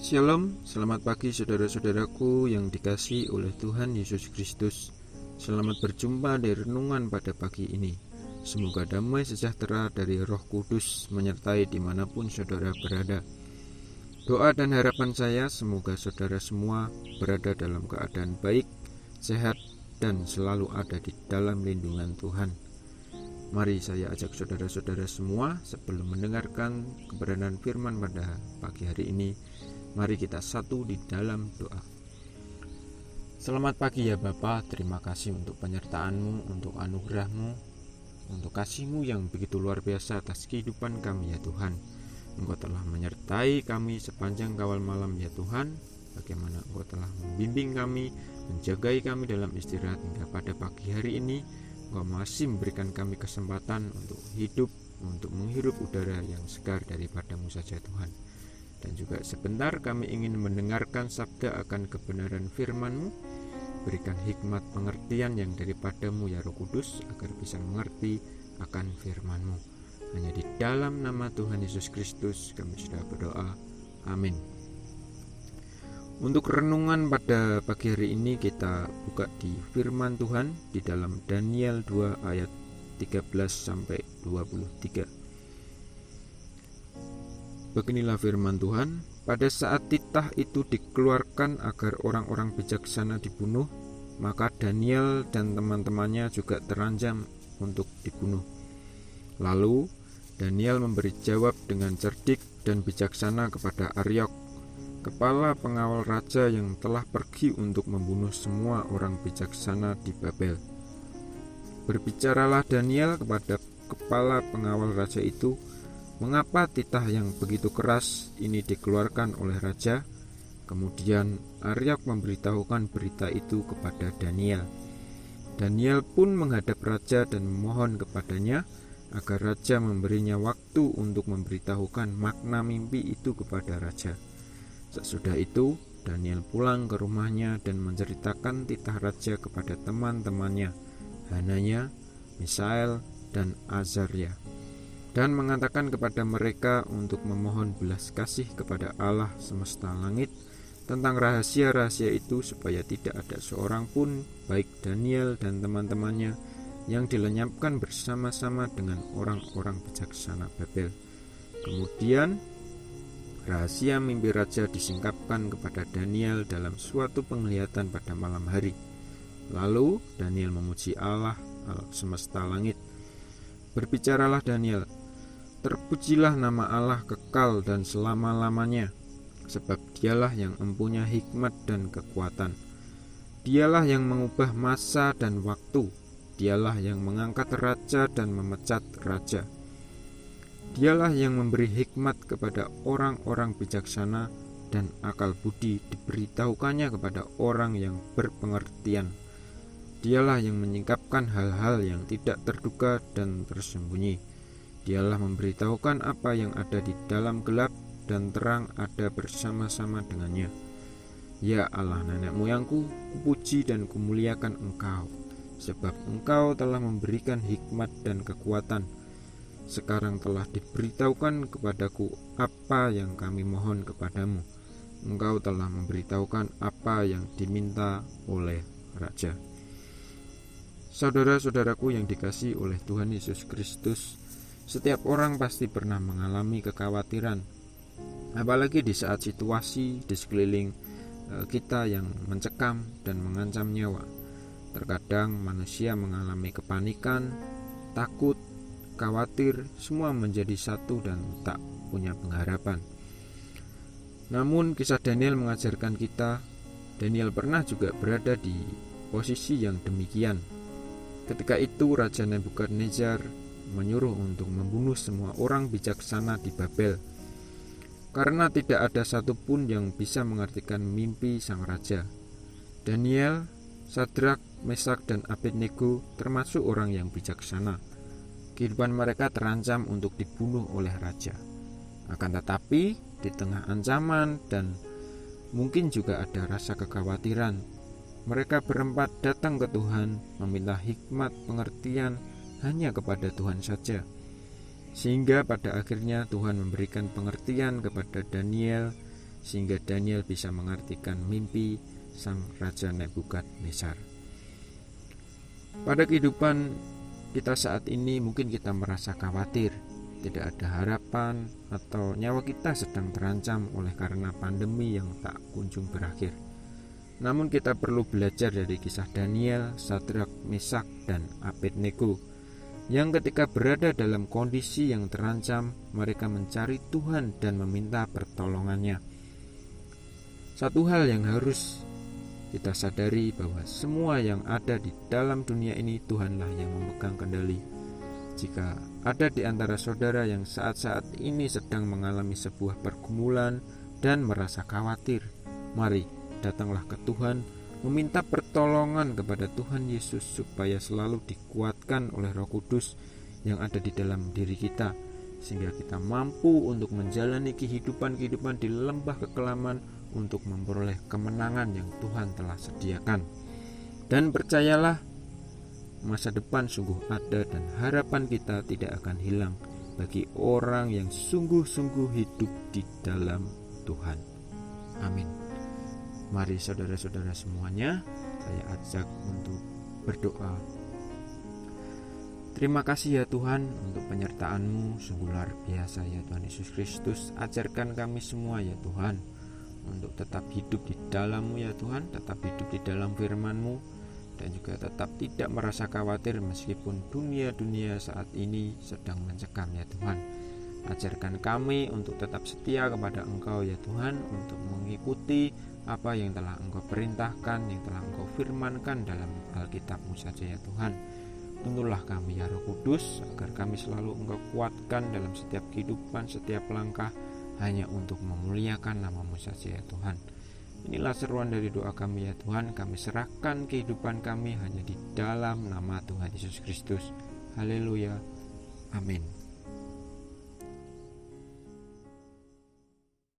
Shalom, selamat pagi saudara-saudaraku yang dikasihi oleh Tuhan Yesus Kristus. Selamat berjumpa di renungan pada pagi ini. Semoga damai sejahtera dari Roh Kudus menyertai dimanapun saudara berada. Doa dan harapan saya semoga saudara semua berada dalam keadaan baik, sehat, dan selalu ada di dalam lindungan Tuhan. Mari saya ajak saudara-saudara semua sebelum mendengarkan kebenaran firman pada pagi hari ini, mari kita satu di dalam doa. Selamat pagi ya Bapa, terima kasih untuk penyertaan-Mu, untuk anugerah-Mu, untuk kasih-Mu yang begitu luar biasa atas kehidupan kami ya Tuhan. Engkau telah menyertai kami sepanjang kawal malam ya Tuhan. Bagaimana Engkau telah membimbing kami, menjagai kami dalam istirahat hingga pada pagi hari ini. Engkau masih memberikan kami kesempatan untuk hidup, untuk menghirup udara yang segar daripada-Mu saja Tuhan. Dan juga sebentar kami ingin mendengarkan sabda akan kebenaran firman-Mu. Berikan hikmat pengertian yang daripada-Mu ya Roh Kudus, agar bisa mengerti akan firman-Mu. Hanya di dalam nama Tuhan Yesus Kristus kami sudah berdoa. Amin. Untuk renungan pada pagi hari ini kita buka di firman Tuhan di dalam Daniel 2 ayat 13-23. Beginilah firman Tuhan, pada saat titah itu dikeluarkan agar orang-orang bijaksana dibunuh, maka Daniel dan teman-temannya juga terancam untuk dibunuh. Lalu Daniel memberi jawab dengan cerdik dan bijaksana kepada Aryok, kepala pengawal raja yang telah pergi untuk membunuh semua orang bijaksana di Babel. Berbicaralah Daniel kepada kepala pengawal raja itu, mengapa titah yang begitu keras ini dikeluarkan oleh raja? Kemudian Aryok memberitahukan berita itu kepada Daniel. Daniel pun menghadap raja dan memohon kepadanya agar raja memberinya waktu untuk memberitahukan makna mimpi itu kepada raja. Sesudah itu Daniel pulang ke rumahnya dan menceritakan titah raja kepada teman-temannya, Hananya, Misael, dan Azaria, dan mengatakan kepada mereka untuk memohon belas kasih kepada Allah semesta langit tentang rahasia-rahasia itu, supaya tidak ada seorang pun, baik Daniel dan teman-temannya, yang dilenyapkan bersama-sama dengan orang-orang bijaksana Babel. Kemudian rahasia mimpi raja disingkapkan kepada Daniel dalam suatu penglihatan pada malam hari. Lalu Daniel memuji Allah semesta langit. Berbicaralah Daniel, terpujilah nama Allah kekal dan selama-lamanya, sebab dialah yang mempunyai hikmat dan kekuatan. Dialah yang mengubah masa dan waktu. Dialah yang mengangkat raja dan memecat raja. Dialah yang memberi hikmat kepada orang-orang bijaksana, dan akal budi diberitahukannya kepada orang yang berpengertian. Dialah yang menyingkapkan hal-hal yang tidak terduga dan tersembunyi. Dialah memberitahukan apa yang ada di dalam gelap, dan terang ada bersama-sama dengannya. Ya Allah nenek moyangku, kupuji dan kumuliakan Engkau, sebab Engkau telah memberikan hikmat dan kekuatan. Sekarang telah diberitahukan kepadaku apa yang kami mohon kepadamu. Engkau telah memberitahukan apa yang diminta oleh Raja. Saudara-saudaraku yang dikasihi oleh Tuhan Yesus Kristus, setiap orang pasti pernah mengalami kekhawatiran, apalagi di saat situasi di sekeliling kita yang mencekam dan mengancam nyawa. Terkadang manusia mengalami kepanikan, takut, khawatir, semua menjadi satu dan tak punya pengharapan. Namun kisah Daniel mengajarkan kita, Daniel pernah juga berada di posisi yang demikian. Ketika itu Raja Nebukadnezar menyuruh untuk membunuh semua orang bijaksana di Babel, karena tidak ada satupun yang bisa mengartikan mimpi sang raja. Daniel, Sadrak, Mesak, dan Abednego termasuk orang yang bijaksana. Kehidupan mereka terancam untuk dibunuh oleh raja. Akan tetapi di tengah ancaman dan mungkin juga ada rasa kekhawatiran, mereka berempat datang ke Tuhan meminta hikmat pengertian hanya kepada Tuhan saja. Sehingga pada akhirnya Tuhan memberikan pengertian kepada Daniel, sehingga Daniel bisa mengartikan mimpi sang Raja Nebukadnezar. Pada kehidupan kita saat ini mungkin kita merasa khawatir, tidak ada harapan, atau nyawa kita sedang terancam oleh karena pandemi yang tak kunjung berakhir. Namun kita perlu belajar dari kisah Daniel, Sadrak, Mesak, dan Abednego, yang ketika berada dalam kondisi yang terancam, mereka mencari Tuhan dan meminta pertolongannya. Satu hal yang harus kita sadari bahwa semua yang ada di dalam dunia ini Tuhanlah yang memegang kendali. Jika ada di antara saudara yang saat-saat ini sedang mengalami sebuah pergumulan dan merasa khawatir, mari datanglah ke Tuhan, meminta pertolongan kepada Tuhan Yesus supaya selalu dikuatkan oleh Roh Kudus yang ada di dalam diri kita, sehingga kita mampu untuk menjalani kehidupan di lembah kekelaman untuk memperoleh kemenangan yang Tuhan telah sediakan. Dan percayalah, masa depan sungguh ada dan harapan kita tidak akan hilang bagi orang yang sungguh-sungguh hidup di dalam Tuhan. Amin. Mari saudara-saudara semuanya, saya ajak untuk berdoa. Terima kasih ya Tuhan untuk penyertaan-Mu, sungguh luar biasa ya Tuhan Yesus Kristus. Ajarkan kami semua ya Tuhan untuk tetap hidup di dalam-Mu ya Tuhan, tetap hidup di dalam firman-Mu, dan juga tetap tidak merasa khawatir meskipun dunia saat ini sedang mencekam ya Tuhan. Ajarkan kami untuk tetap setia kepada Engkau ya Tuhan, untuk mengikuti apa yang telah Engkau perintahkan, yang telah Engkau firmankan dalam Alkitab-Mu saja ya Tuhan. Tuntunlah kami ya Roh Kudus, agar kami selalu Engkau kuatkan dalam setiap kehidupan, setiap langkah, hanya untuk memuliakan nama-Mu saja ya Tuhan. Inilah seruan dari doa kami ya Tuhan. Kami serahkan kehidupan kami hanya di dalam nama Tuhan Yesus Kristus. Haleluya. Amin.